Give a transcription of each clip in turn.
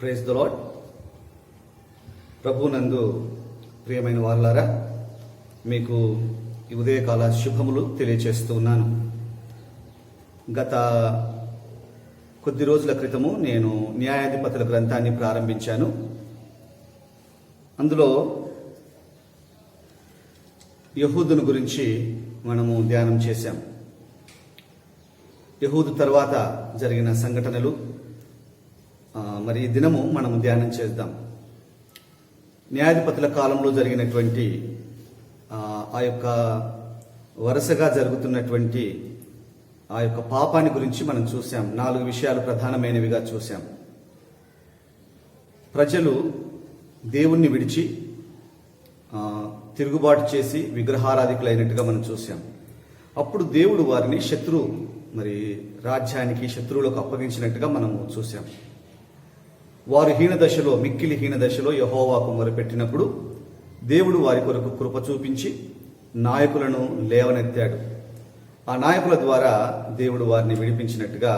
Praise the lord. ప్రభునందు ప్రియమైన వారలారా, మీకు ఈ ఉదయకాల శుభములు తెలియచేస్తూ ఉన్నాను. గత కొద్ది రోజుల క్రితము నేను న్యాయాధిపతుల గ్రంథాన్ని ప్రారంభించాను. అందులో యెహూదును గురించి మనము ధ్యానం చేశాం. యెహూదు తర్వాత జరిగిన సంఘటనలు మరి ఈ దినము మనము ధ్యానం చేద్దాం. న్యాయాధిపతుల కాలంలో జరిగినటువంటి ఆ యొక్క వరుసగా జరుగుతున్నటువంటి ఆ యొక్క పాపాన్ని గురించి మనం చూసాం. 4 విషయాలు ప్రధానమైనవిగా చూసాం. ప్రజలు దేవుణ్ణి విడిచి తిరుగుబాటు చేసి విగ్రహారాధికులైనట్టుగా మనం చూసాం. అప్పుడు దేవుడు వారిని రాజ్యానికి శత్రువులకు అప్పగించినట్టుగా మనము చూసాం. వారు మిక్కిలి హీన దశలో యెహోవాకు మొరపెట్టినప్పుడు దేవుడు వారి కొరకు కృప చూపించి నాయకులను లేవనెత్తాడు. ఆ నాయకుల ద్వారా దేవుడు వారిని విడిపించినట్టుగా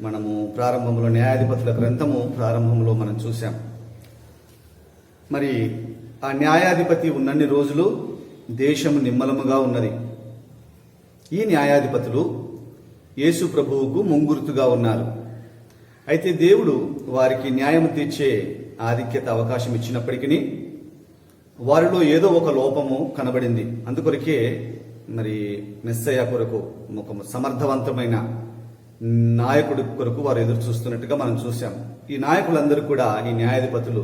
మనము ప్రారంభంలో న్యాయాధిపతుల గ్రంథము ప్రారంభంలో మనం చూసాం. మరి ఆ న్యాయాధిపతి ఉన్నన్ని రోజులు దేశము నిమ్మలముగా ఉన్నది. ఈ న్యాయాధిపతులు యేసు ప్రభువుకు ముంగుర్తుగా ఉన్నారు. అయితే దేవుడు వారికి న్యాయం తీర్చే ఆధిక్యత అవకాశం ఇచ్చినప్పటికీ వారిలో ఏదో ఒక లోపము కనబడింది. అందుకొరకే మెస్సయ్య కొరకు ఒక సమర్థవంతమైన నాయకుడి కొరకు వారు ఎదురు చూస్తున్నట్టుగా మనం చూసాం. ఈ నాయకులందరూ కూడా ఈ న్యాయాధిపతులు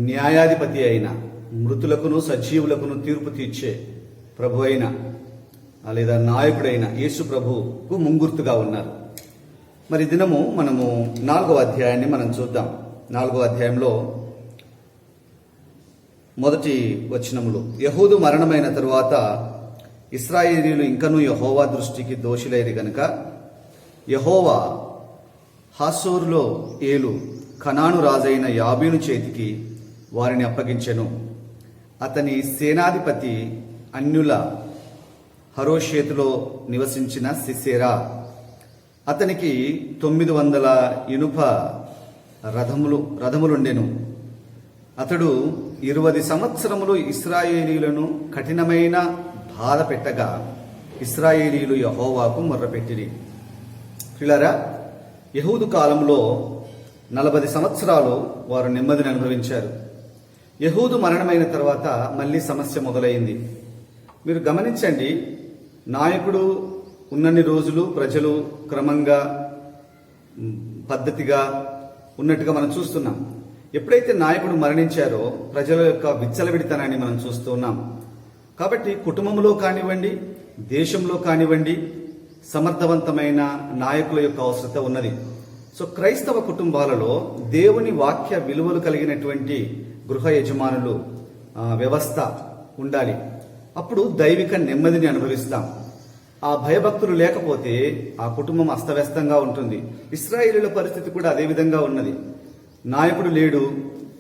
న్యాయాధిపతి అయిన మృతులకును సజీవులకును తీర్పు తీర్చే ప్రభు అయిన లేదా నాయకుడైన యేసు ప్రభువుకు ముంగుర్తుగా ఉన్నారు. మరి దినము మనము 4వ అధ్యాయాన్ని మనం చూద్దాం. 4వ అధ్యాయంలో మొదటి వచనములు, యెహూదు మరణమైన తరువాత ఇశ్రాయేలీయులు ఇంకనూ యెహోవా దృష్టికి దోషులైరి గనుక యెహోవా హాసోరులో ఏలు కనాను రాజైన యాబీను చేతికి వారిని అప్పగించెను. అతని సేనాధిపతి అన్యుల హరోషేతులో నివసించిన సిసేరా. అతనికి 900 ఇనుప రథములుండెను. అతడు 20 సంవత్సరములు ఇశ్రాయేలీయులను కఠినమైన బాధ పెట్టగా ఇశ్రాయేలీయులు యెహోవాకు మొర్రపెట్టిరి. ప్రియులారా, యెహూదు కాలంలో 40 సంవత్సరాలు వారు నెమ్మదిని అనుభవించారు. యెహూదు మరణమైన తర్వాత మళ్ళీ సమస్య మొదలైంది. మీరు గమనించండి, నాయకుడు ఉన్నన్ని రోజులు ప్రజలు క్రమంగా పద్ధతిగా ఉన్నట్టుగా మనం చూస్తున్నాం. ఎప్పుడైతే నాయకుడు మరణించారో ప్రజల యొక్క విచ్చలవిడితనాన్ని మనం చూస్తున్నాం. కాబట్టి కుటుంబంలో కానివ్వండి, దేశంలో కానివ్వండి, సమర్థవంతమైన నాయకుల యొక్క అవసరత ఉన్నది. సో క్రైస్తవ కుటుంబాలలో దేవుని వాక్య విలువలు కలిగినటువంటి గృహ యజమానులు వ్యవస్థ ఉండాలి. అప్పుడు దైవిక నెమ్మదిని అనుభవిస్తాం. ఆ భయభక్తులు లేకపోతే ఆ కుటుంబం అస్తవ్యస్తంగా ఉంటుంది. ఇశ్రాయేలీయుల పరిస్థితి కూడా అదే విధంగా ఉన్నది. నాయకుడు లేడు,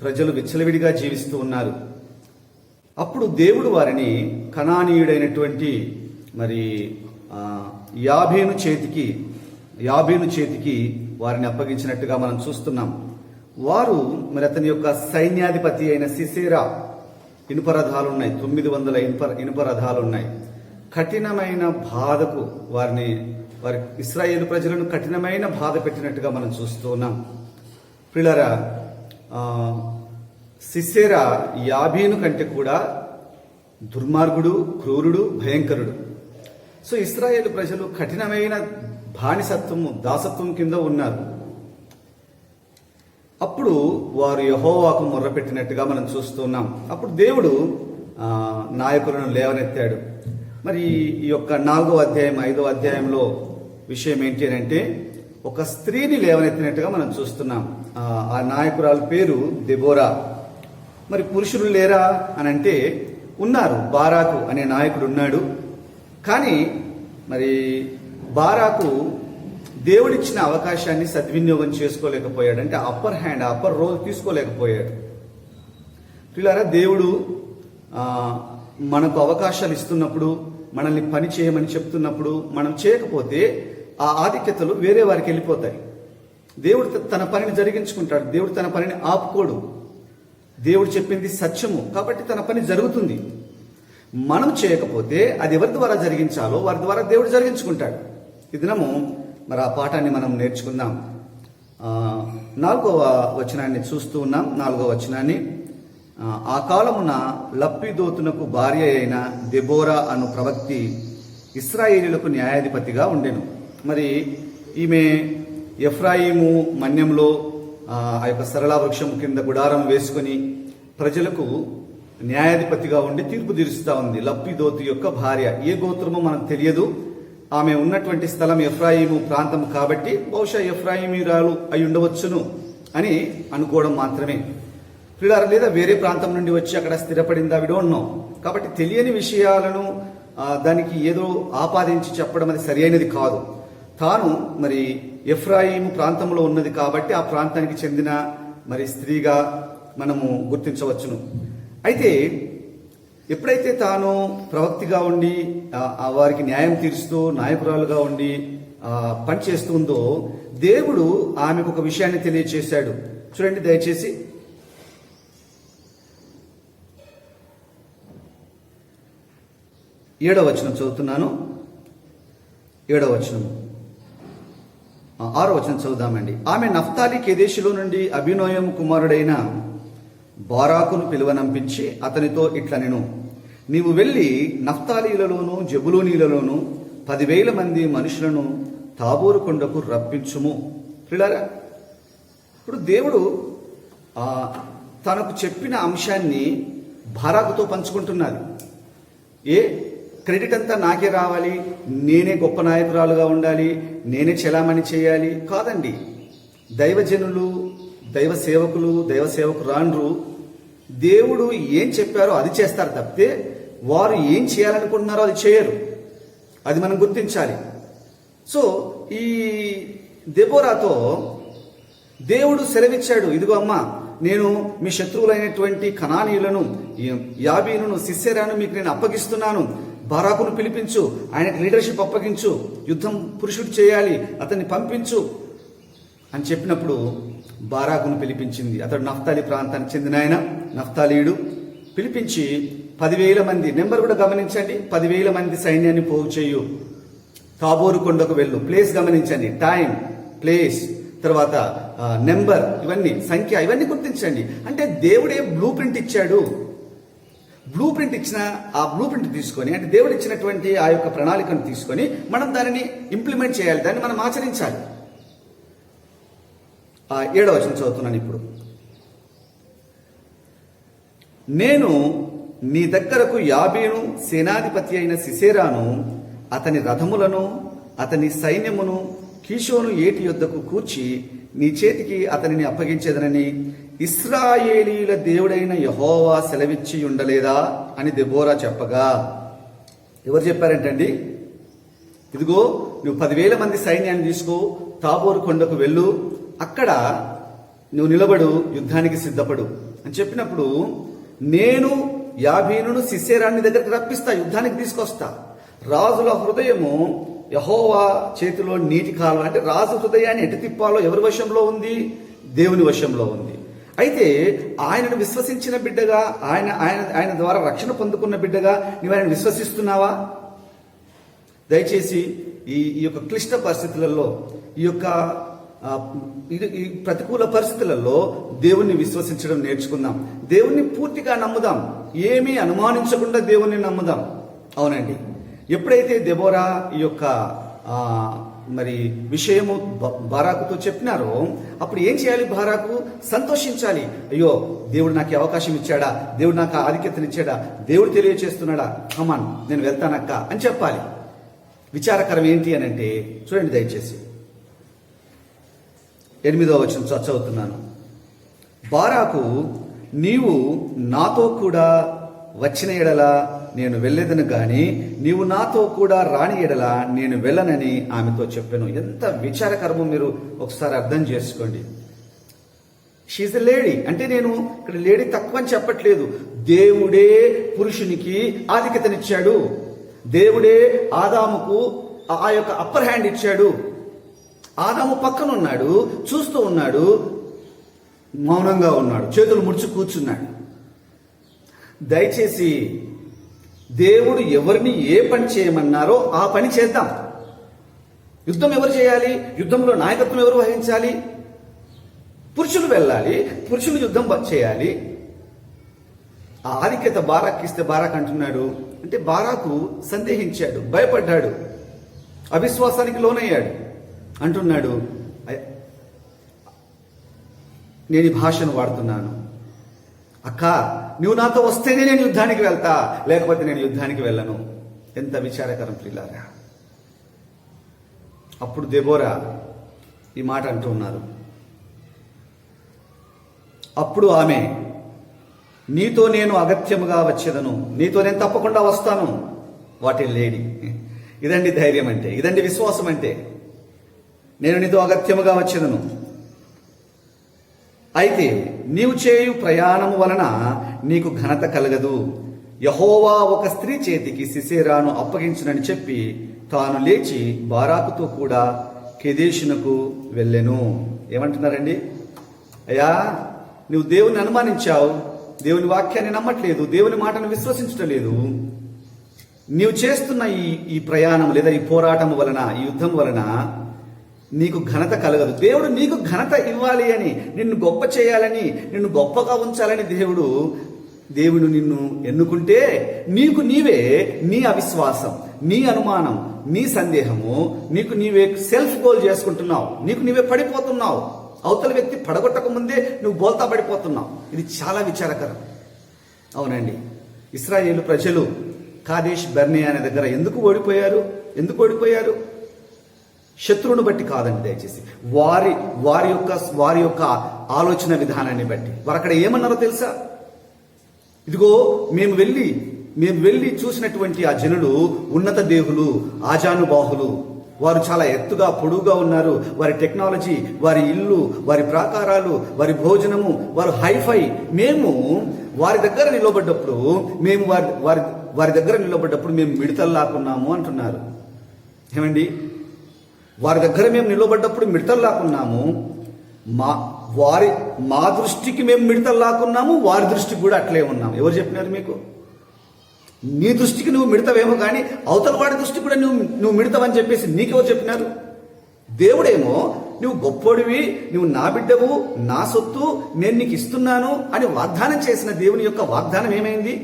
ప్రజలు విచ్చలవిడిగా జీవిస్తూ ఉన్నారు. అప్పుడు దేవుడు వారిని కనానీయుడైనటువంటి యాబీను చేతికి వారిని అప్పగించినట్టుగా మనం చూస్తున్నాం. వారు అతని యొక్క సైన్యాధిపతి అయిన సిసేరా ఇనుప రథాలున్నాయి, 900 ఇనుప రథాలున్నాయి. కఠినమైన బాధకు వారి ఇశ్రాయేలు ప్రజలను కఠినమైన బాధ పెట్టినట్టుగా మనం చూస్తున్నాం. ప్రియులారా, సిసేరా యాబీను కంటే కూడా దుర్మార్గుడు, క్రూరుడు, భయంకరుడు. సో ఇశ్రాయేలు ప్రజలు కఠినమైన బానిసత్వము, దాసత్వం కింద ఉన్నారు. అప్పుడు వారు యెహోవాకు మొర్రపెట్టినట్టుగా మనం చూస్తున్నాం. అప్పుడు దేవుడు నాయకులను లేవనెత్తాడు. మరి ఈ యొక్క 4వ అధ్యాయం 5వ అధ్యాయంలో విషయం ఏంటి అంటే ఒక స్త్రీని లేవనెత్తినట్టుగా మనం చూస్తున్నాం. ఆ నాయకురాలు పేరు దెబోరా. మరి పురుషులు లేరా అని అంటే ఉన్నారు. బారాకు అనే నాయకుడు ఉన్నాడు. కానీ బారాకు దేవుడిచ్చిన అవకాశాన్ని సద్వినియోగం చేసుకోలేకపోయాడు. అంటే అప్పర్ రోల్ తీసుకోలేకపోయాడు. పిల్లారా, దేవుడు మనకు అవకాశాలు ఇస్తున్నప్పుడు, మనల్ని పని చేయమని చెప్తున్నప్పుడు మనం చేయకపోతే ఆ ఆధిక్యతలు వేరే వారికి వెళ్ళిపోతాయి. దేవుడు తన పనిని జరిగించుకుంటాడు. దేవుడు తన పనిని ఆపుకోడు. దేవుడు చెప్పింది సత్యము కాబట్టి తన పని జరుగుతుంది. మనం చేయకపోతే అది ఎవరి ద్వారా జరిగించాలో వారి ద్వారా దేవుడు జరిగించుకుంటాడు. ఈ దినము మరి ఆ పాఠాన్ని మనం నేర్చుకుందాం. 4వ వచనాన్ని చూస్తూ ఉన్నాం. 4వ వచనాన్ని, ఆ కాలమున లప్పిదోతునకు భార్య అయిన దెబోరా అను ప్రవక్తి ఇశ్రాయేలీయులకు న్యాయాధిపతిగా ఉండెను. మరి ఈమె ఎఫ్రాయిము మన్యంలో ఆ యొక్క సరళ వృక్షం కింద గుడారం వేసుకొని ప్రజలకు న్యాయాధిపతిగా ఉండి తీర్పు తీరుస్తూ ఉంది. లప్పిదోతు యొక్క భార్య. ఏ గోత్రమో మనకు తెలియదు. ఆమె ఉన్నటువంటి స్థలం ఎఫ్రాయిము ప్రాంతం కాబట్టి బహుశా ఎఫ్రాయిమీరాలు అయి ఉండవచ్చును అని అనుకోవడం మాత్రమే. పిల్లలు లేదా వేరే ప్రాంతం నుండి వచ్చి అక్కడ స్థిరపడిందా వి డోంట్ నో. కాబట్టి తెలియని విషయాలను దానికి ఏదో ఆపాదించి చెప్పడం అది సరి అయినది కాదు. తాను మరి ఎఫ్రాయిము ప్రాంతంలో ఉన్నది కాబట్టి ఆ ప్రాంతానికి చెందిన మరి స్త్రీగా మనము గుర్తించవచ్చును. అయితే ఎప్పుడైతే తాను ప్రవక్తిగా ఉండి వారికి న్యాయం తీరుస్తూ నాయకురాలుగా ఉండి పని చేస్తుందో దేవుడు ఆమెకు ఒక విషయాన్ని తెలియచేశాడు. చూడండి దయచేసి, 7వ వచనం చదువుతున్నాను. 7వ వచనం, 6వ వచనం చదువుదామండి. ఆమె నఫ్తాలి కెదేశులో నుండి అభినోయం కుమారుడైన బారాకును పిలువనంపించి అతనితో ఇట్లనెను, నీవు వెళ్ళి నఫ్తాలీలలోను జబులూనీలలోను 10,000 మంది మనుషులను తాబోరు కొండకు రప్పించుము. పిల్లరా, ఇప్పుడు దేవుడు తనకు చెప్పిన అంశాన్ని బారాకుతో పంచుకుంటున్నది. క్రెడిట్ అంతా నాకే రావాలి, నేనే గొప్ప నాయకురాలుగా ఉండాలి, నేనే చెలామణి చేయాలి కాదండి. దైవజనులు, దైవ సేవకులు, దైవ సేవకురాండ్రు దేవుడు ఏం చెప్పారో అది చేస్తారు తప్పితే వారు ఏం చేయాలనుకుంటున్నారో అది చేయరు. అది మనం గుర్తించాలి. సో ఈ దెబోరాతో దేవుడు సెలవిచ్చాడు, ఇదిగో అమ్మా, నేను మీ శత్రువులైనటువంటి కనానీయులను, యాబీనును, సిస్సెరాను మీకు నేను అప్పగిస్తున్నాను. బారాకును పిలిపించు, ఆయనకు లీడర్షిప్ అప్పగించు, యుద్ధం పురుషుడు చేయాలి, అతన్ని పంపించు అని చెప్పినప్పుడు బారాకును పిలిపించింది. అతడు నఫ్తాలి ప్రాంతానికి చెందిన ఆయన, నఫ్తాలీయుడు. పిలిపించి 10,000 మంది, నెంబర్ కూడా గమనించండి, 10,000 మంది సైన్యాన్ని పోగు చేయు, తాబోరు కొండకు వెళ్ళు. ప్లేస్ గమనించండి, టైం, ప్లేస్, తర్వాత నెంబర్, ఇవన్నీ సంఖ్య, ఇవన్నీ గుర్తించండి. అంటే దేవుడే బ్లూ ప్రింట్ ఇచ్చాడు. బ్లూ ప్రింట్ ఇచ్చిన ఆ బ్లూ ప్రింట్ తీసుకొని, అంటే దేవుడు ఇచ్చినటువంటి ఆ యొక్క ప్రణాళికను తీసుకొని మనం దానిని ఇంప్లిమెంట్ చేయాలి, దాన్ని మనం ఆచరించాలి. 7వ వచనం చదువుతున్నాను ఇప్పుడు. నేను నీ దగ్గరకు యాబీను సేనాధిపతి అయిన సిసేరాను, అతని రథములను, అతని సైన్యమును కీషోను ఏటి యొద్దకు కూర్చి నీ చేతికి అతనిని అప్పగించేదనని ఇశ్రాయేలీయుల దేవుడైన యెహోవా సెలవిచ్చి ఉండలేదా అని దెబోరా చెప్పగా, ఎవరు చెప్పారంటండి? ఇదిగో నువ్వు 10,000 మంది సైన్యాన్ని తీసుకో, తాబోరు కొండకు వెళ్ళు, అక్కడ నువ్వు నిలబడు, యుద్ధానికి సిద్ధపడు అని చెప్పినప్పుడు, నేను యాబీనును సిస్సెరాని దగ్గరికి రప్పిస్తా, యుద్ధానికి తీసుకొస్తా. రాజుల హృదయము యెహోవా చేతిలో నీటి కాలం. అంటే రాజు హృదయాన్ని ఎటు తిప్పాలో ఎవరి వశంలో ఉంది? దేవుని వశంలో ఉంది. అయితే ఆయనను విశ్వసించిన బిడ్డగా, ఆయన ద్వారా రక్షణ పొందుకున్న బిడ్డగా నువ్వు ఆయన విశ్వసిస్తున్నావా? దయచేసి ఈ యొక్క క్లిష్ట పరిస్థితులలో, ఈ యొక్క ఈ ప్రతికూల పరిస్థితులలో దేవుణ్ణి విశ్వసించడం నేర్చుకుందాం. దేవుణ్ణి పూర్తిగా నమ్ముదాం, ఏమీ అనుమానించకుండా దేవుణ్ణి నమ్ముదాం. అవునండి, ఎప్పుడైతే దెబోరా ఈ యొక్క మరి విషయము బారాకుతో చెప్పినారో అప్పుడు ఏం చేయాలి? బారాకు సంతోషించాలి. అయ్యో, దేవుడు నాకు అవకాశం ఇచ్చాడా, దేవుడు నాకు ఆధిక్యతనిచ్చాడా, దేవుడు తెలియచేస్తున్నాడా, కమాన్ నేను వెళ్తానక్క అని చెప్పాలి. విచారకరం ఏంటి అని అంటే, చూడండి దయచేసి 8వ వచనం చదువుతున్నాను. బారాకు, నీవు నాతో కూడా వచ్చిన ఎడల నేను వెళ్ళేదను గాని నీవు నాతో కూడా రాని ఎడల నేను వెళ్ళనని ఆమెతో చెప్పాను. ఎంత విచారకరమో మీరు ఒకసారి అర్థం చేసుకోండి. She a lady. అంటే నేను ఇక్కడ లేడీ తక్కువ అని చెప్పట్లేదు. దేవుడే పురుషునికి ఆధిక్యతనిచ్చాడు. దేవుడే ఆదాముకు ఆ యొక్క అప్పర్ హ్యాండ్ ఇచ్చాడు. ఆదాము పక్కన ఉన్నాడు, చూస్తూ ఉన్నాడు, మౌనంగా ఉన్నాడు, చేతులు ముడుచు కూర్చున్నాడు. దయచేసి దేవుడు ఎవరిని ఏ పని చేయమన్నారో ఆ పని చేద్దాం. యుద్ధం ఎవరు చేయాలి? యుద్ధంలో నాయకత్వం ఎవరు వహించాలి? పురుషులు వెళ్ళాలి, పురుషులు యుద్ధం చేయాలి. ఆ ఆధిక్యత బారాక్ ఇస్తే బారాక్ అంటున్నాడు అంటే బారాకు సందేహించాడు, భయపడ్డాడు, అవిశ్వాసానికి లోనయ్యాడు. అంటున్నాడు, నేను ఈ భాషను వాడుతున్నాను, అక్క నువ్వు నాతో వస్తేనే నేను యుద్ధానికి వెళ్తా, లేకపోతే నేను యుద్ధానికి వెళ్ళను. ఎంత విచారకరం ప్రియులారా. అప్పుడు దెబోరా ఈ మాట అంటూ ఉన్నారు. అప్పుడు ఆమె, నీతో నేను అగత్యముగా వచ్చేదను, నీతో నేను తప్పకుండా వస్తాను. What a lady! ఇదండి ధైర్యం అంటే, ఇదండి విశ్వాసం అంటే. నేను నీతో అగత్యముగా వచ్చేదను. అయితే నీవు చేయు ప్రయాణము వలన నీకు ఘనత కలగదు. యెహోవా ఒక స్త్రీ చేతికి సిసేరాను అప్పగించునని చెప్పి తాను లేచి బారాకుతో కూడా కెదేషునకు వెళ్ళెను. ఏమంటున్నారండి? అయ్యా, నువ్వు దేవుని అనుమానించావు, దేవుని వాక్యాన్ని నమ్మట్లేదు, దేవుని మాటను విశ్వసించటం లేదు. నీవు చేస్తున్న ఈ ప్రయాణం లేదా ఈ పోరాటం వలన, ఈ యుద్ధం వలన నీకు ఘనత కలగదు. దేవుడు నీకు ఘనత ఇవ్వాలి అని, నిన్ను గొప్ప చేయాలని, నిన్ను గొప్పగా ఉంచాలని దేవుడు నిన్ను ఎన్నుకుంటే నీకు నీవే నీ అవిశ్వాసం, నీ అనుమానం, నీ సందేహము, నీకు నీవే సెల్ఫ్ గోల్ చేసుకుంటున్నావు, నీకు నీవే పడిపోతున్నావు. అవతల వ్యక్తి పడగొట్టక ముందే నువ్వు బోల్తా పడిపోతున్నావు. ఇది చాలా విచారకరం. అవునండి, ఇశ్రాయేలు ప్రజలు కాదేష్ బర్నే అనే దగ్గర ఎందుకు ఓడిపోయారు? శత్రువును బట్టి కాదండి, దయచేసి వారి యొక్క ఆలోచన విధానాన్ని బట్టి. వారు అక్కడ ఏమన్నారో తెలుసా? ఇదిగో మేము వెళ్ళి చూసినటువంటి ఆ జనులు ఉన్నత దేహులు, ఆజానుబాహులు, వారు చాలా ఎత్తుగా పొడుగుగా ఉన్నారు. వారి టెక్నాలజీ, వారి ఇల్లు, వారి ప్రాకారాలు, వారి భోజనము, వారు హైఫై. మేము వారి దగ్గర నిలబడ్డప్పుడు మేము మిడతల్లాకున్నాము అంటున్నారు. ఏమండి, వారి దగ్గర మేము నిలబడ్డప్పుడు మిడతల్లాకున్నాము. మా దృష్టికి మేము మిడతల్లాకున్నాము, వారి దృష్టికి కూడా అట్లే ఉన్నాము. ఎవరు చెప్పినారు మీకు? నీ దృష్టికి నువ్వు మిడతవేమో కానీ అవతల వాడి దృష్టికి కూడా నువ్వు మిడతవని చెప్పేసి నీకెవరు చెప్పినారు? దేవుడేమో నువ్వు గొప్పోడివి, నువ్వు నా బిడ్డవు, నా సొత్తు, నేను నీకు ఇస్తున్నాను అని వాగ్దానం చేసిన దేవుని యొక్క వాగ్దానం ఏమైంది?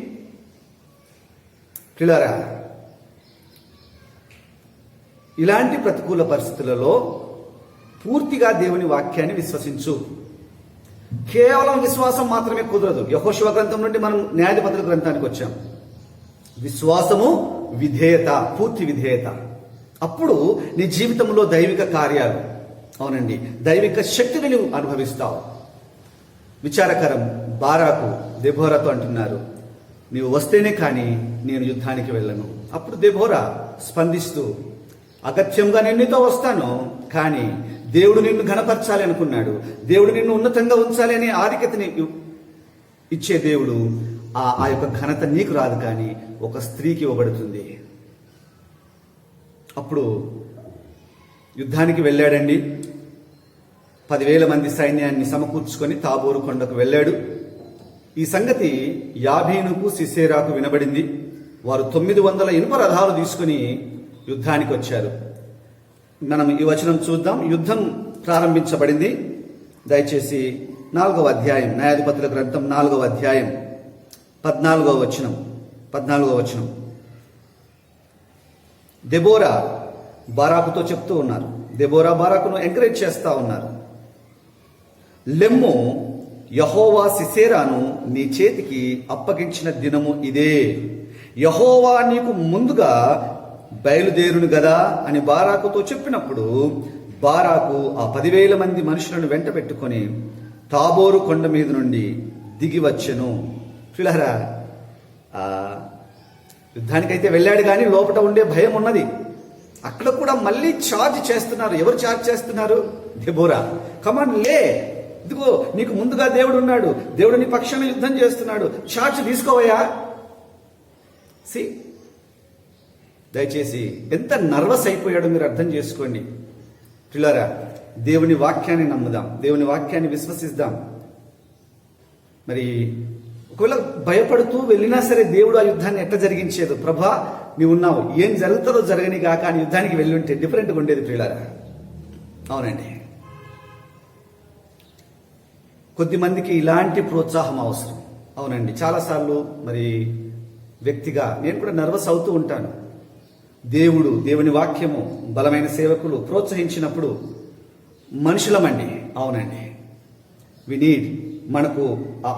పిల్లారా, ఇలాంటి ప్రతికూల పరిస్థితులలో పూర్తిగా దేవుని వాక్యాన్ని విశ్వసించు. కేవలం విశ్వాసం మాత్రమే కుదరదు. యెహోషువ గ్రంథం నుండి మనం న్యాయాధిపతుల గ్రంథానికి వచ్చాం. విశ్వాసము, విధేయత, పూర్తి విధేయత. అప్పుడు నీ జీవితంలో దైవిక కార్యాలు, అవునండి, దైవిక శక్తిని నువ్వు అనుభవిస్తావు. విచారకరం, బారాకు దెబోరాతో అంటున్నారు, నీవు వస్తేనే కానీ నేను యుద్ధానికి వెళ్ళను. అప్పుడు దెబోరా స్పందిస్తూ, అగత్యంగా నేను నీతో వస్తాను, కానీ దేవుడు నిన్ను ఘనపరచాలి అనుకున్నాడు, దేవుడు నిన్ను ఉన్నతంగా ఉంచాలి అనే ఆధిక్యతని ఇచ్చే దేవుడు ఆ యొక్క ఘనత నీకు రాదు, కానీ ఒక స్త్రీకి ఇవ్వబడుతుంది. అప్పుడు యుద్ధానికి వెళ్ళాడండి. 10,000 మంది సైన్యాన్ని సమకూర్చుకొని తాబోరు కొండకు వెళ్ళాడు. ఈ సంగతి యాబీనుకు సిసేరాకు వినబడింది. వారు 900 ఇనుప రథాలు తీసుకుని యుద్ధానికి వచ్చారు. మనం ఈ వచనం చూద్దాం. యుద్ధం ప్రారంభించబడింది. దయచేసి 4వ అధ్యాయం, న్యాయాధిపతుల గ్రంథం 4వ అధ్యాయం 14వ వచనం. దెబోరా బారాకుతో చెప్తూ ఉన్నారు. దెబోరా బారాకును ఎంకరేజ్ చేస్తా ఉన్నారు. లెమ్ము, యెహోవా సిసేరాను నీ చేతికి అప్పగించిన దినము ఇదే. యెహోవా నీకు ముందుగా బయలుదేరును గదా అని బారాకుతో చెప్పినప్పుడు బారాకు ఆ 10,000 మంది మనుషులను వెంట పెట్టుకొని తాబోరు కొండ మీద నుండి దిగి వచ్చెను. పిల్లరా, యుద్ధానికైతే వెళ్ళాడు కానీ లోపల ఉండే భయం ఉన్నది. అక్కడ కూడా మళ్ళీ ఛార్జ్ చేస్తున్నారు. ఎవరు ఛార్జ్ చేస్తున్నారు? దెబోరా. కమాన్, లే, ఇదిగో నీకు ముందుగా దేవుడు ఉన్నాడు, దేవుడు నీ పక్షాన యుద్ధం చేస్తున్నాడు, ఛార్జ్ తీసుకోవయ్యా. దయచేసి ఎంత నర్వస్ అయిపోయాడో మీరు అర్థం చేసుకోండి. ప్రియులారా, దేవుని వాక్యాన్ని నమ్ముదాం, దేవుని వాక్యాన్ని విశ్వసిద్దాం. మరి ఒకవేళ భయపడుతూ వెళ్ళినా సరే దేవుడు ఆ యుద్ధాన్ని ఎట్లా జరిగించేది? ప్రభా నీవు ఉన్నావు, ఏం జరుగుతుందో జరగని కాక ఆ యుద్ధానికి వెళ్ళి ఉంటే డిఫరెంట్గా ఉండేది ప్రియులారా. అవునండి, కొద్దిమందికి ఇలాంటి ప్రోత్సాహం అవసరం. అవునండి, చాలాసార్లు మరి వ్యక్తిగా నేను కూడా నర్వస్ అవుతూ ఉంటాను. దేవుని వాక్యము, బలమైన సేవకులు ప్రోత్సహించినప్పుడు మనుషులమండి. అవునండి, వి నీడ్, మనకు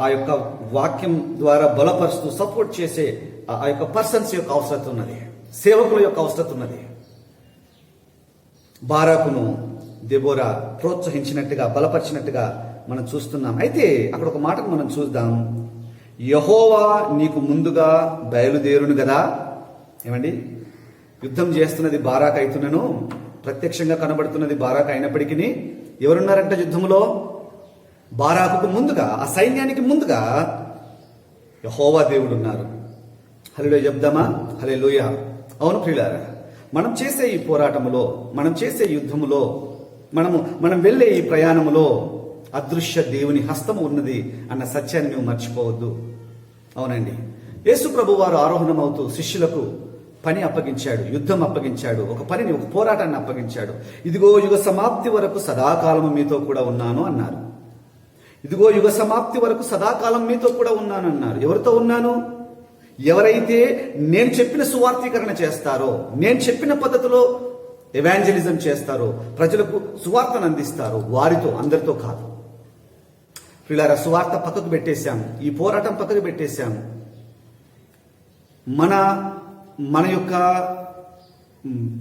ఆ యొక్క వాక్యం ద్వారా బలపరుస్తూ సపోర్ట్ చేసే ఆ యొక్క పర్సన్స్ యొక్క అవసరం ఉన్నది, సేవకుల యొక్క అవసరం ఉన్నది. బారాకును దెబోరా ప్రోత్సహించినట్టుగా, బలపరిచినట్టుగా మనం చూస్తున్నాం. అయితే అక్కడ ఒక మాటను మనం చూద్దాం. యెహోవా నీకు ముందుగా బయలుదేరును కదా. ఏమండి, యుద్ధం చేస్తున్నది బారాక్ అయితున్నను, ప్రత్యక్షంగా కనబడుతున్నది బారాక్ అయినప్పటికీ ఎవరున్నారంట యుద్ధంలో? బారాకుకు ముందుగా, ఆ సైన్యానికి ముందుగా యెహోవా దేవుడు ఉన్నారు. హల్లెలూయా చెప్దామా? హల్లెలూయా. అవును ప్రియులారా, మనం చేసే ఈ పోరాటములో, మనం చేసే యుద్ధములో, మనం వెళ్ళే ఈ ప్రయాణములో అదృశ్య దేవుని హస్తము ఉన్నది అన్న సత్యాన్ని మేము మర్చిపోవద్దు. అవునండి, యేసు ప్రభు వారు ఆరోహణం అవుతూ శిష్యులకు పని అప్పగించాడు, యుద్ధం అప్పగించాడు, ఒక పనిని, ఒక పోరాటాన్ని అప్పగించాడు. ఇదిగో యుగ సమాప్తి వరకు సదాకాలము మీతో కూడా ఉన్నాను అన్నారు. ఇదిగో యుగ సమాప్తి వరకు సదాకాలం మీతో కూడా ఉన్నాను అన్నారు. ఎవరితో ఉన్నాను? ఎవరైతే నేను చెప్పిన సువార్తీకరణ చేస్తారో, నేను చెప్పిన పద్ధతిలో ఎవాంజలిజం చేస్తారో, ప్రజలకు సువార్తను అందిస్తారో వారితో, అందరితో కాదు. పిల్లారా, సువార్త పక్కకు పెట్టేశాం, ఈ పోరాటం పక్కకు పెట్టేశాం. మన యొక్క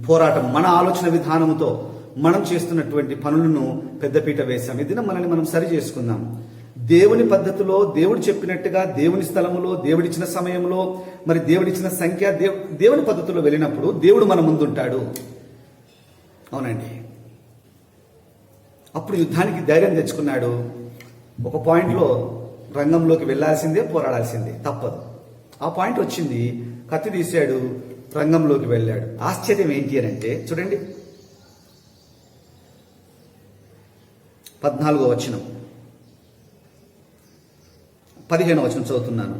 పోరాటం, మన ఆలోచన విధానంతో మనం చేస్తున్నటువంటి పనులను పెద్దపీట వేశాం. ఈ దినం మనల్ని మనం సరి చేసుకుందాం. దేవుని పద్ధతిలో, దేవుడు చెప్పినట్టుగా, దేవుని స్థలములో, దేవుడిచ్చిన సమయంలో, మరి దేవుడిచ్చిన సంఖ్య, దేవుని పద్ధతిలో వెళ్ళినప్పుడు దేవుడు మన ముందుంటాడు. అవునండి, అప్పుడు యుద్ధానికి ధైర్యం తెచ్చుకున్నాడు. ఒక పాయింట్లో రంగంలోకి వెళ్లాల్సిందే, పోరాడాల్సిందే, తప్పదు. ఆ పాయింట్ వచ్చింది, కత్తి తీశాడు, రంగంలోకి వెళ్ళాడు. ఆశ్చర్యం ఏంటి అని అంటే చూడండి, 14వ వచనం, 15వ వచనం చదువుతున్నాను.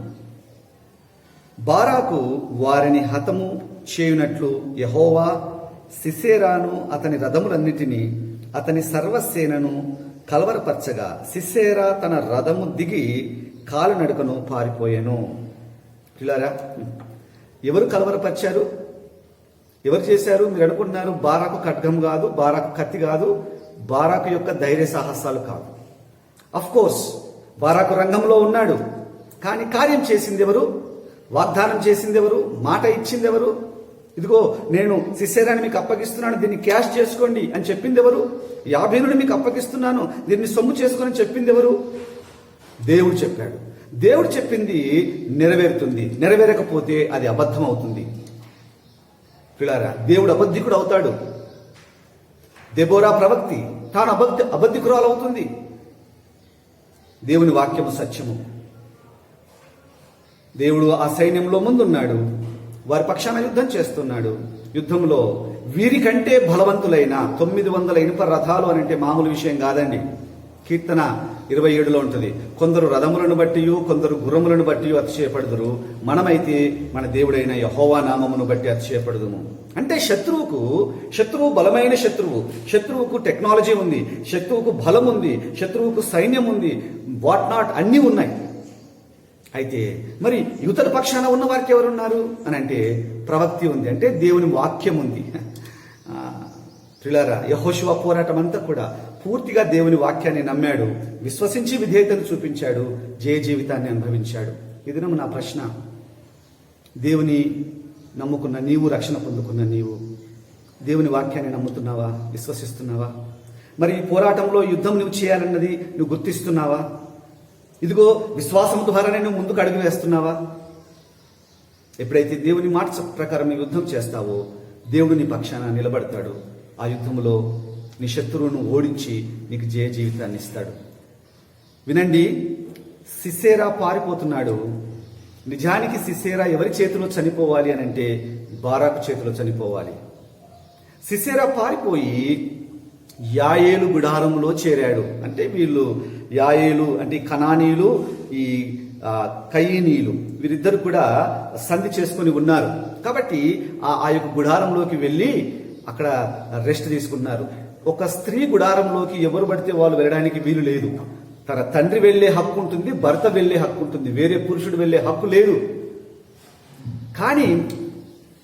బారాకు వారిని హతము చేయునట్లు యెహోవా సిసెరాను, అతని రథములన్నిటినీ, అతని సర్వసేనను కలవరపరచగా సిసెరా తన రథము దిగి కాలినడకను పారిపోయాను. పిల్లారా, ఎవరు కలవరపరిచారు? ఎవరు చేశారు? మీరు అనుకుంటున్నారు బారాకు ఖడ్గం కాదు, బారాకు కత్తి కాదు, బారాకు యొక్క ధైర్య సాహసాలు కాదు. అఫ్ కోర్స్ బారాకు రంగంలో ఉన్నాడు, కానీ కార్యం చేసింది ఎవరు? వాగ్దానం చేసింది ఎవరు? మాట ఇచ్చింది ఎవరు? ఇదిగో నేను సిసెరాని మీకు అప్పగిస్తున్నాను, దీన్ని క్యాష్ చేసుకోండి అని చెప్పింది ఎవరు? యాబీనుని మీకు అప్పగిస్తున్నాను, దీన్ని సొమ్ము చేసుకొని చెప్పింది ఎవరు? దేవుడు చెప్పాడు. దేవుడు చెప్పింది నెరవేరుతుంది, నెరవేరకపోతే అది అబద్ధం అవుతుంది. పిల్లారా, దేవుడు అబద్ధికుడు అవుతాడు. దెబోరా ప్రవక్తి తాను అబద్ధికురాలు అవుతుంది. దేవుని వాక్యము సత్యము. దేవుడు ఆ సైన్యంలో ముందున్నాడు, వారి పక్షాన యుద్ధం చేస్తున్నాడు. యుద్ధంలో వీరికంటే బలవంతులైన 900 ఇనుప రథాలు అని అంటే మామూలు విషయం కాదండి. కీర్తన 27లో ఉంటుంది, కొందరు రథములను బట్టి, కొందరు గుర్రములను బట్టి అతిశయపడుదురు, మనమైతే మన దేవుడైన యెహోవా నామమును బట్టి అతిశయపడుదుము. అంటే శత్రువు బలమైన శత్రువుకు టెక్నాలజీ ఉంది, శత్రువుకు బలం ఉంది, శత్రువుకు సైన్యం ఉంది, వాట్ నాట్ అన్నీ ఉన్నాయి. అయితే మరి యువతల పక్షాన ఉన్న వారికి ఎవరున్నారు అని అంటే ప్రవక్తి ఉంది, అంటే దేవుని వాక్యం ఉంది. ప్రియులారా, యెహోషువ పోరాటం అంతా కూడా పూర్తిగా దేవుని వాక్యాన్ని నమ్మాడు, విశ్వసించి విధేయతను చూపించాడు, జయ జీవితాన్ని అనుభవించాడు. ఇది నా ప్రశ్న, దేవుని నమ్ముకున్న నీవు, రక్షణ పొందుకున్న నీవు దేవుని వాక్యాన్ని నమ్ముతున్నావా? విశ్వసిస్తున్నావా? మరి ఈ పోరాటంలో యుద్ధం నువ్వు చేయాలన్నది నువ్వు గుర్తిస్తున్నావా? ఇదిగో విశ్వాసం ద్వారానే నువ్వు ముందుకు అడుగు వేస్తున్నావా? ఎప్పుడైతే దేవుని మాట ప్రకారం నీ యుద్ధం చేస్తావో దేవుడు నీ పక్షాన నిలబడతాడు. ఆ యుద్ధంలో నీ శత్రువును ఓడించి నీకు జయ జీవితాన్ని ఇస్తాడు. వినండి, సిసెరా పారిపోతున్నాడు. నిజానికి సిసెరా ఎవరి చేతిలో చనిపోవాలి అని అంటే బారాకు చేతిలో చనిపోవాలి. సిసెరా పారిపోయి యాయేలు గుడారంలో చేరాడు. అంటే వీళ్ళు యాయేలు అంటే కనానీయులు, ఈ కయీనీయులు వీరిద్దరు కూడా సంధి చేసుకుని ఉన్నారు. కాబట్టి ఆ యొక్క గుడారంలోకి వెళ్ళి అక్కడ రెస్ట్ తీసుకున్నారు. ఒక స్త్రీ గుడారంలోకి ఎవరు పడితే వాళ్ళు వెళ్ళడానికి వీలు లేదు. తన తండ్రి వెళ్లే హక్కు ఉంటుంది, భర్త వెళ్లే హక్కు ఉంటుంది, వేరే పురుషుడు వెళ్లే హక్కు లేదు. కానీ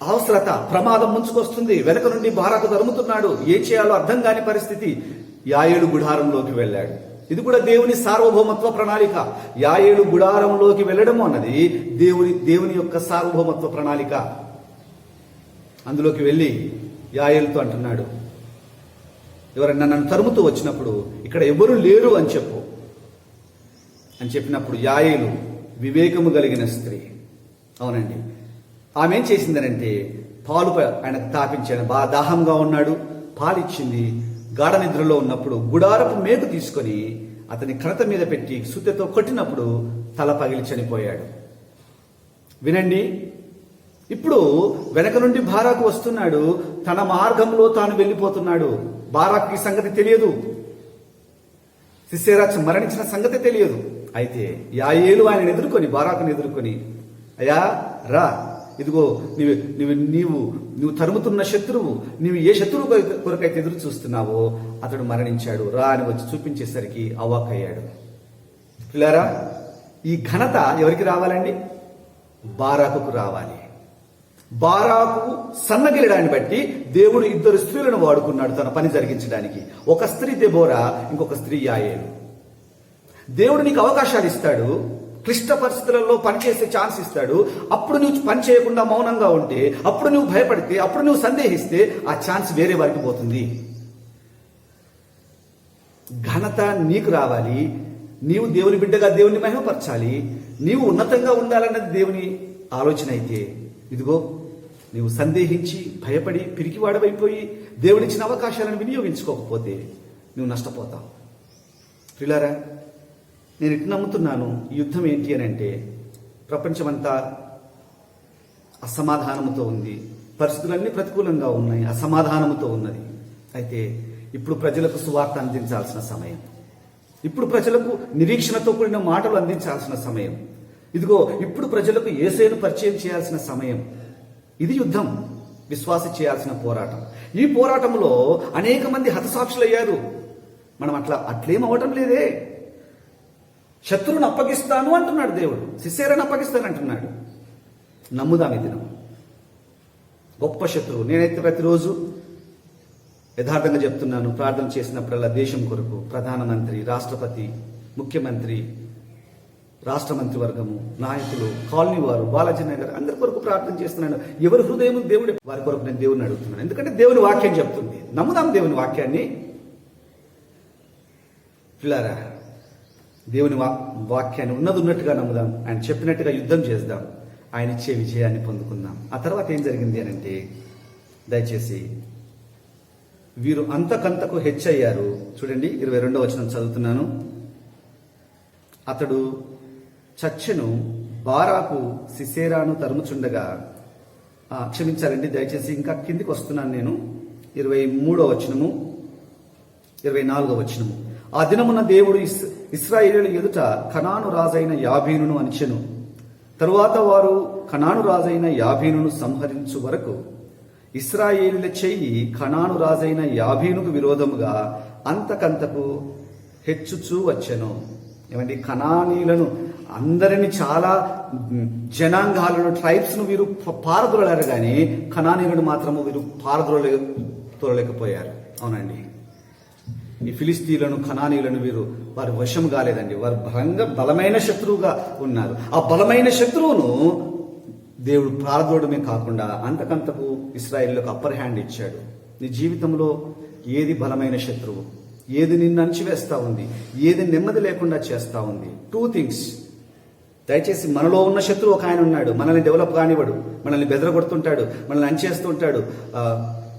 అవసరత, ప్రమాదం ముంచుకొస్తుంది. వెనక నుండి బారాకు తరుముతున్నాడు. ఏం చేయాలో అర్థం కాని పరిస్థితి. యాయేలు గుడారంలోకి వెళ్ళాడు. ఇది కూడా దేవుని సార్వభౌమత్వ ప్రణాళిక. యాయేలు గుడారంలోకి వెళ్ళడం అన్నది దేవుని యొక్క సార్వభౌమత్వ ప్రణాళిక. అందులోకి వెళ్ళి యాయేలుతో అంటున్నాడు, ఎవరన్నా నన్ను తరుముతూ వచ్చినప్పుడు ఇక్కడ ఎవరు లేరు అని చెప్పు అని చెప్పినప్పుడు యాయేలు వివేకము కలిగిన స్త్రీ. అవునండి, ఆమె ఏం చేసిందనంటే పాలు ఆయనకు తాపించాడు. బాగా దాహంగా ఉన్నాడు, పాలిచ్చింది. గాఢ నిద్రలో ఉన్నప్పుడు గుడారపు మేకు తీసుకొని అతని కణత మీద పెట్టి సుత్తెతో కొట్టినప్పుడు తల పగిలి చనిపోయాడు. వినండి, ఇప్పుడు వెనక నుండి బారాకు వస్తున్నాడు. తన మార్గంలో తాను వెళ్ళిపోతున్నాడు. బారాకు ఈ సంగతి తెలియదు. సిసెరా మరణించిన సంగతి తెలియదు. అయితే యాయేలు ఆయన ఎదుర్కొని, బారాకుని ఎదుర్కొని, అయ్యా రా, ఇదిగో నువ్వు తరుముతున్న శత్రువు, నీవు ఏ శత్రువు కొరకైతే ఎదురు చూస్తున్నావో అతడు మరణించాడు, రా అని వచ్చి చూపించేసరికి అవాక్కయ్యాడు. పిల్లారా, ఈ ఘనత ఎవరికి రావాలండి? బారాకుకు రావాలి. బారాకు సన్నగిలడాన్ని బట్టి దేవుడు ఇద్దరు స్త్రీలను వాడుకున్నాడు తన పని జరిగించడానికి. ఒక స్త్రీ దెబోరా, ఇంకొక స్త్రీ యాయేలు. దేవుడు నీకు అవకాశాలు ఇస్తాడు, క్లిష్ట పరిస్థితులలో పనిచేసే ఛాన్స్ ఇస్తాడు. అప్పుడు నువ్వు పని చేయకుండా మౌనంగా ఉంటే, అప్పుడు నువ్వు భయపడితే, అప్పుడు నువ్వు సందేహిస్తే ఆ ఛాన్స్ వేరే వారికి పోతుంది. ఘనత నీకు రావాలి. నీవు దేవుని బిడ్డగా దేవుని మహిమపరచాలి. నీవు ఉన్నతంగా ఉండాలన్నది దేవుని ఆలోచన అయితే, ఇదిగో నీవు సందేహించి భయపడి పిరికివాడవైపోయి దేవుడిచ్చిన అవకాశాలను వినియోగించుకోకపోతే నువ్వు నష్టపోతావు. ప్రియులారా, నేను ఇటు నమ్ముతున్నాను, ఈ యుద్ధం ఏంటి అని అంటే ప్రపంచమంతా అసమాధానముతో ఉంది. పరిస్థితులన్నీ ప్రతికూలంగా ఉన్నాయి, అసమాధానముతో ఉన్నది. అయితే ఇప్పుడు ప్రజలకు సువార్త అందించాల్సిన సమయం. ఇప్పుడు ప్రజలకు నిరీక్షణతో కూడిన మాటలు అందించాల్సిన సమయం. ఇదిగో ఇప్పుడు ప్రజలకు యేసును పరిచయం చేయాల్సిన సమయం. ఇది యుద్ధం, విశ్వాసి చేయాల్సిన పోరాటం. ఈ పోరాటంలో అనేక మంది హతసాక్షులయ్యారు. మనం అట్లేం అవటం లేదే. శత్రువును అప్పగిస్తాను అంటున్నాడు దేవుడు, సిసెరాను అప్పగిస్తాను అంటున్నాడు. నమ్ముదాం ఈ దినం. గొప్ప శత్రువు. నేనైతే ప్రతిరోజు యథార్థంగా చెప్తున్నాను, ప్రార్థన చేసినప్పుడల్లా దేశం కొరకు ప్రధానమంత్రి, రాష్ట్రపతి, ముఖ్యమంత్రి, రాష్ట్ర మంత్రివర్గము, నాయకులు, కాలనీ వారు, బాలాజీ నగర్ అందరి కొరకు ప్రార్థన చేస్తున్నాను. ఎవరి హృదయం దేవుడు, వారి కొరకు నేను దేవుని అడుగుతున్నాను. ఎందుకంటే దేవుని వాక్యం చెప్తుంది. నమ్ముదాం దేవుని వాక్యాన్ని. పిల్లారా, దేవుని వాక్యాన్ని ఉన్నట్టుగా నమ్ముదాం. ఆయన చెప్పినట్టుగా యుద్ధం చేద్దాం. ఆయన ఇచ్చే విజయాన్ని పొందుకుందాం. ఆ తర్వాత ఏం జరిగింది అని అంటే, దయచేసి వీరు అంతకంతకు హెచ్చయ్యారు. చూడండి, 22వ వచనం చదువుతున్నాను. అతడు చచ్చెను, బారాకు సిసెరాను తరుముచుండగా, క్షమించాలండి, దయచేసి ఇంకా కిందికి వస్తున్నాను నేను. 23వ వచనము, 24వ వచనము. ఆ దినమున దేవుడు ఇశ్రాయేలీయుల ఎదుట కనాను రాజైన యాబీనును అణచెను. తరువాత వారు కనాను రాజైన యాబీనును సంహరించు వరకు ఇశ్రాయేలీయుల చెయ్యి కనాను రాజైన యాబీనుకు విరోధముగా అంతకంతకు హెచ్చుచూ వచ్చెను. ఏమండి, కనానీయులను అందరినీ, చాలా జనాంగాలను, ట్రైబ్స్ను వీరు పారదోలారు, కానీ కనానీయులను మాత్రము వీరు పారదోలలేకపోయారు. అవునండి, ఈ ఫిలిస్తీన్లను, కనానీయులను వారు వశం కాలేదండి. వారు బలమైన శత్రువుగా ఉన్నారు. ఆ బలమైన శత్రువును దేవుడు పారదోడమే కాకుండా అంతకంతకు ఇశ్రాయేలులకు అప్పర్ హ్యాండ్ ఇచ్చాడు. నీ జీవితంలో ఏది బలమైన శత్రువు, ఏది నిన్ను అణచివేస్తా ఉంది, ఏది నెమ్మది లేకుండా చేస్తా ఉంది? 2 థింగ్స్. దయచేసి మనలో ఉన్న శత్రువు ఒక ఆయన ఉన్నాడు. మనల్ని డెవలప్ కానివాడు, మనల్ని బెదరగొడుతుంటాడు, మనల్ని అణచేస్తుంటాడు.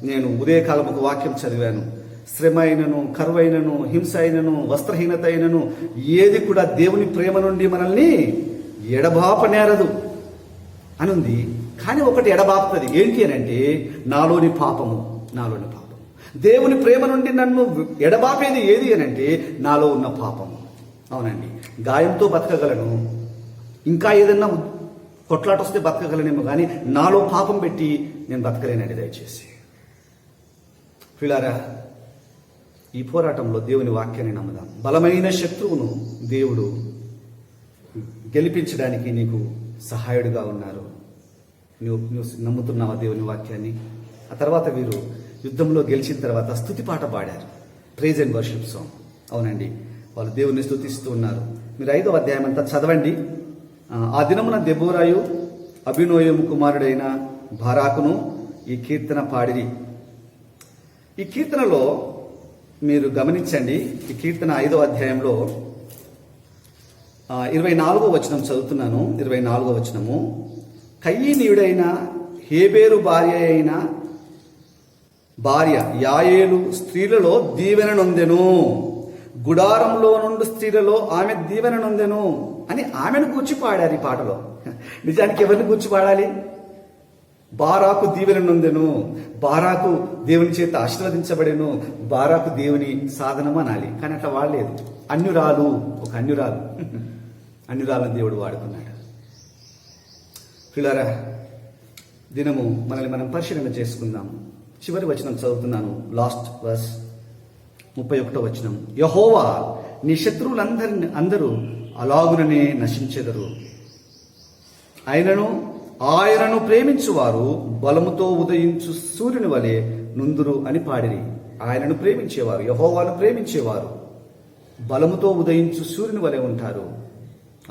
నేను ఉదయకాలం ఒక వాక్యం చదివాను. శ్రమ అయినను, కరువైనను, హింస అయినను, వస్త్రహీనత అయినను ఏది కూడా దేవుని ప్రేమ నుండి మనల్ని ఎడబాపనేరదు అని ఉంది. కానీ ఒకటి ఎడబాపుతుంది. ఏంటి అని అంటే, నాలోని పాపము. దేవుని ప్రేమ నుండి నన్ను ఎడబాపేది ఏది అని అంటే నాలో ఉన్న పాపము. అవునండి, గాయంతో బతకగలను, ఇంకా ఏదన్నా కొట్లాట వస్తే బతకగలనేమో, కానీ నాలో పాపం పెట్టి నేను బతకలేనండి. దయచేసి పిల్లారా, ఈ పోరాటంలో దేవుని వాక్యాన్ని నమ్ముదాం. బలమైన శత్రువును దేవుడు గెలిపించడానికి నీకు సహాయుడిగా ఉన్నారు. నువ్వు నమ్ముతున్నావా దేవుని వాక్యాన్ని? ఆ తర్వాత వీరు యుద్ధంలో గెలిచిన తర్వాత స్తుతి పాట పాడారు, ప్రైజ్ అండ్ వర్షిప్ సాంగ్. అవునండి, వాళ్ళు దేవుని స్తుతిస్తూ ఉన్నారు. మీరు 5వ అధ్యాయం అంతా చదవండి. ఆ దినమున దెబోరాయు అభినోయము కుమారుడైన బారాకును ఈ కీర్తన పాడిరి. ఈ కీర్తనలో మీరు గమనించండి, ఈ కీర్తన 5వ అధ్యాయంలో 24వ వచనం చదువుతున్నాను. 24వ వచనము, కయీనీయుడైన హేబేరు భార్య యాయేలు స్త్రీలలో దీవెన నొందెను, గుడారంలో నుండి స్త్రీలలో ఆమె దీవెన నొందెను అని ఆమెను గూర్చి పాడారు ఈ పాటలో. నిజానికి ఎవరిని గూర్చి పాడాలి? బారాకు దీవెన నొందెను, బారాకు దేవుని చేత ఆశీర్వదించబడెను, బారాకు దేవుని సాధనము అనాలి. కానీ అట్లా వాడలేదు. అన్యురాలు, ఒక అన్యురాలను దేవుడు వాడుకున్నాడు. పిల్లరా, దినము మనల్ని మనం పరిశీలన చేసుకుందాం. చివరి వచనం చదువుతున్నాను, లాస్ట్ వర్స్, 31వ వచనం. యెహోవా నీ శత్రువులందరూ అలాగుననే నశించెదరు, ఆయనను ప్రేమించువారు బలముతో ఉదయించు సూర్యుని వలె నుందురు అని పాడిరి. ఆయనను ప్రేమించేవారు, యెహోవాను ప్రేమించేవారు బలముతో ఉదయించు సూర్యుని వలె ఉంటారు.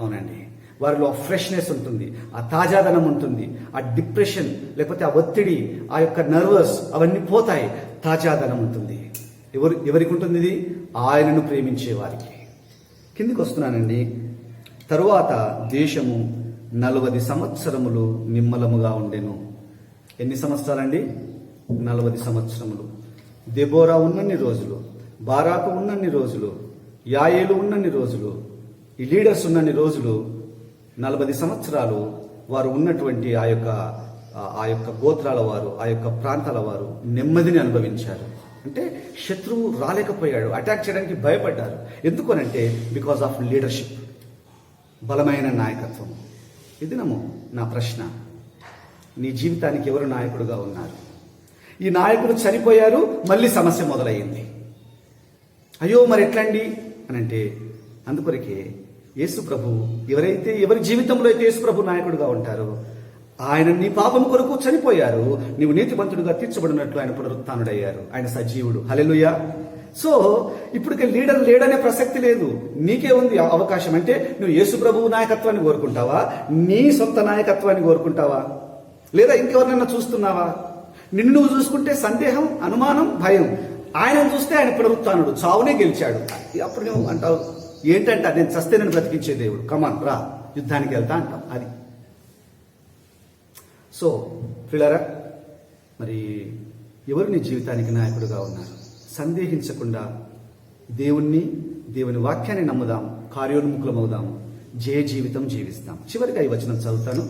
అవునండి, వారిలో ఫ్రెష్నెస్ ఉంటుంది, ఆ తాజాదనం ఉంటుంది, ఆ డిప్రెషన్ లేకపోతే ఆ ఒత్తిడి, ఆ యొక్క నర్వస్ అవన్నీ పోతాయి, తాజాదనం ఉంటుంది. ఎవరికి ఉంటుంది ఇది? ఆయనను ప్రేమించే వారికి. కిందికి వస్తున్నానండి. తరువాత దేశము 40 సంవత్సరములు నిమ్మలముగా ఉండెను. ఎన్ని సంవత్సరాలండి? 40 సంవత్సరములు. దెబోరా ఉన్నన్ని రోజులు, బారాకు ఉన్నన్ని రోజులు, యాయేలు ఉన్నన్ని రోజులు, ఈ లీడర్స్ ఉన్నన్ని రోజులు, 40 సంవత్సరాలు వారు ఉన్నటువంటి ఆ యొక్క గోత్రాల వారు, ఆ యొక్క ప్రాంతాల వారు నెమ్మదిని అనుభవించారు. అంటే శత్రువు రాలేకపోయాడు, అటాక్ చేయడానికి భయపడ్డారు. ఎందుకనంటే బికాస్ ఆఫ్ లీడర్షిప్, బలమైన నాయకత్వం. ఇది నా ప్రశ్న, నీ జీవితానికి ఎవరు నాయకుడుగా ఉన్నారు? ఈ నాయకుడు చనిపోయారు, మళ్ళీ సమస్య మొదలయ్యింది. అయ్యో మరి ఎట్లండి అని అంటే, అందుకొరకే యేసు ప్రభు ఎవరి జీవితంలో అయితే యేసు ప్రభు నాయకుడుగా ఉంటారో ఆయన నీ పాపం కొరకు చనిపోయారు, నీవు నీతిమంతుడిగా తీర్చబడినట్లు ఆయన పునరుత్థానుడయ్యారు, ఆయన సజీవుడు. హల్లెలూయా. సో ఇప్పటికే లీడర్ లేడనే ప్రసక్తి లేదు. నీకే ఉంది అవకాశం. అంటే నువ్వు యేసు ప్రభువు నాయకత్వాన్ని కోరుకుంటావా, నీ సొంత నాయకత్వాన్ని కోరుకుంటావా, లేదా ఇంకెవరినైనా చూస్తున్నావా? నిన్ను నువ్వు చూసుకుంటే సందేహం, అనుమానం, భయం. ఆయనను చూస్తే ఆయన పునరుత్థానుడు, చావునే గెలిచాడు. అప్పుడు నువ్వు అంటావు ఏంటంటే నేను చస్తే నన్ను బ్రతికించే దేవుడు, కమాన్ రా యుద్ధానికి వెళ్తా అంటాం. అది సో పిల్లరా, మరి ఎవరు నీ జీవితానికి నాయకుడుగా ఉన్నారు? సందేహించకుండా దేవుని వాక్యాన్ని నమ్ముదాం, కార్యోన్ముఖులమవుదాం, జయ జీవితం జీవిస్తాం. చివరిగా ఈ వచనం చదువుతాను.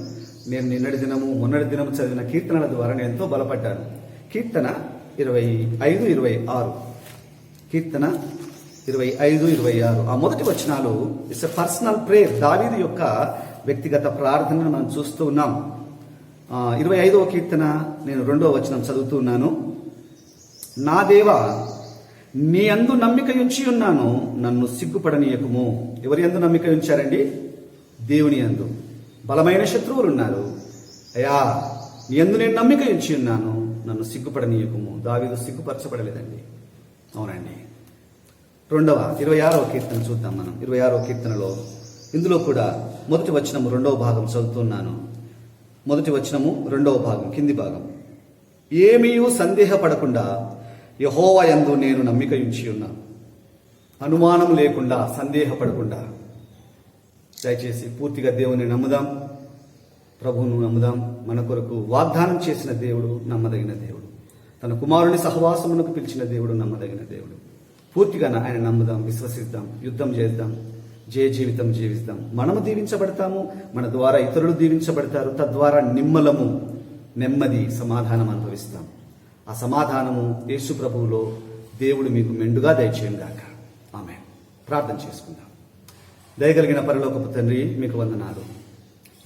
నేను మొన్నటి దినము చదివిన కీర్తనల ద్వారా నేను ఎంతో బలపడ్డాను. కీర్తన 25:26. కీర్తన 25:26. ఆ మొదటి వచనాలు ఇట్స్ ఎ పర్సనల్ ప్రేయర్. దావీదు యొక్క వ్యక్తిగత ప్రార్థనను మనం చూస్తూ ఉన్నాం. 25వ కీర్తన నేను 2వ వచనం చదువుతూ ఉన్నాను. నా దేవా, నీ యందు నమ్మిక ఉంచి ఉన్నాను, నన్ను సిగ్గుపడనీయకుము. ఎవరి యందు నమ్మిక ఉంచారండి? దేవుని యందు. బలమైన శత్రువులు ఉన్నారు. అయ్యా, నీ యందు నేను నమ్మిక ఉంచి ఉన్నాను, నన్ను సిగ్గుపడనీయకుము. దావీదు సిగ్గుపరచబడలేదండి. అవునండి. 26వ కీర్తన చూద్దాం మనం. 26వ కీర్తనలో ఇందులో కూడా మొదటి వచనము 2వ భాగం చదువుతున్నాను. మొదటి వచనము 2వ భాగం కింది భాగం. ఏమీయూ సందేహపడకుండా యెహోవా యందు నేను నమ్మిక ఉంచి ఉన్నాను. అనుమానం లేకుండా, సందేహపడకుండా. దయచేసి పూర్తిగా దేవుని నమ్ముదాం, ప్రభువును నమ్ముదాం. మన కొరకు వాగ్దానం చేసిన దేవుడు నమ్మదగిన దేవుడు, తన కుమారుని సహవాసమునకు పిలిచిన దేవుడు నమ్మదగిన దేవుడు. పూర్తిగా ఆయన నమ్ముదాం, విశ్వసిద్దాం, యుద్ధం చేద్దాం, జయ జీవితం జీవిస్తాం. మనము దీవించబడతాము, మన ద్వారా ఇతరులు దీవించబడతారు. తద్వారా నిమ్మలము, నెమ్మది, సమాధానం అనుభవిస్తాం. ఆ సమాధానము యేసు ప్రభువులో దేవుడు మీకు మెండుగా దయచేయను గాక. ఆమేన్. ప్రార్థన చేసుకుందాం. దయగలిగిన పరలోకపు తండ్రి, మీకు వందనాలు.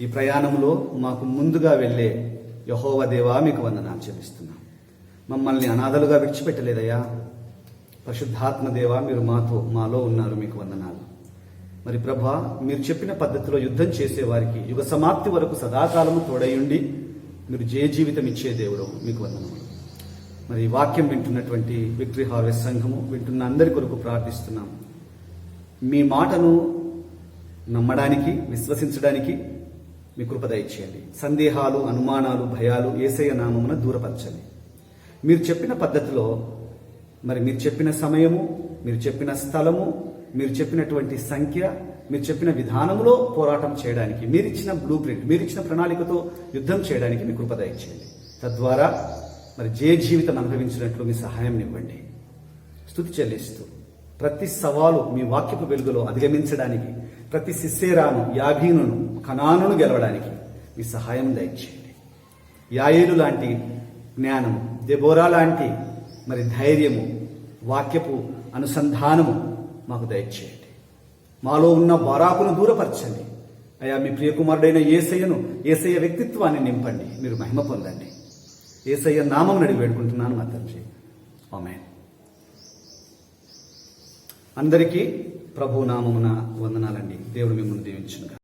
ఈ ప్రయాణంలో మాకు ముందుగా వెళ్ళే యెహోవా దేవా, మీకు వందనాలు చెల్లిస్తున్నాం. మమ్మల్ని అనాథలుగా విడిచిపెట్టలేదయ్యా. పరిశుద్ధాత్మ దేవా, మీరు మాలో ఉన్నారు, మీకు వందనాలు. మరి ప్రభా, మీరు చెప్పిన పద్ధతిలో యుద్ధం చేసే వారికి యుగ సమాప్తి వరకు సదాకాలము తోడయుండి మీరు జయ జీవితం ఇచ్చే దేవుడు, మీకు వందనములు. మరి ఈ వాక్యం వింటున్నటువంటి విక్టరీ హార్వెస్ట్ సంఘము వింటున్న అందరి కొరకు ప్రార్థిస్తున్నాం. మీ మాటను నమ్మడానికి, విశ్వసించడానికి మీ కృప దయచేయండి. సందేహాలు, అనుమానాలు, భయాలు యేసయ్య నామమున దూరపరచండి. మీరు చెప్పిన పద్ధతిలో, మరి మీరు చెప్పిన సమయము, మీరు చెప్పిన స్థలము, మీరు చెప్పినటువంటి సంఖ్య, మీరు చెప్పిన విధానంలో పోరాటం చేయడానికి, మీరిచ్చిన బ్లూ ప్రింట్, మీరిచ్చిన ప్రణాళికతో యుద్ధం చేయడానికి మీ కృప దయచేయండి. తద్వారా మరి జయ జీవితం అనుభవించినట్లు మీ సహాయం ఇవ్వండి. స్తుతి చెల్లిస్తూ ప్రతి సవాలు మీ వాక్యపు వెలుగులో అధిగమించడానికి, ప్రతి సిస్సేరాను, యాభీనును, కనానును గెలవడానికి మీ సహాయం దయచేయండి. యాయేలు లాంటి జ్ఞానం, దెబోరా లాంటి మరి ధైర్యము, వాక్యపు అనుసంధానము మాకు దయచేయండి. మాలో ఉన్న బారాకును దూరపరచండి అయ్యా. మీ ప్రియకుమారుడైన యేసయ్య వ్యక్తిత్వాన్ని నింపండి. మీరు మహిమ పొందండి. యేసయ్య నామం నడిగి వేడుకుంటున్నాను మా తండ్రి. ఆమేన్. అందరికీ ప్రభు నామమున వందనాలండి. దేవుడు మిమ్మల్ని దీవించునుగా.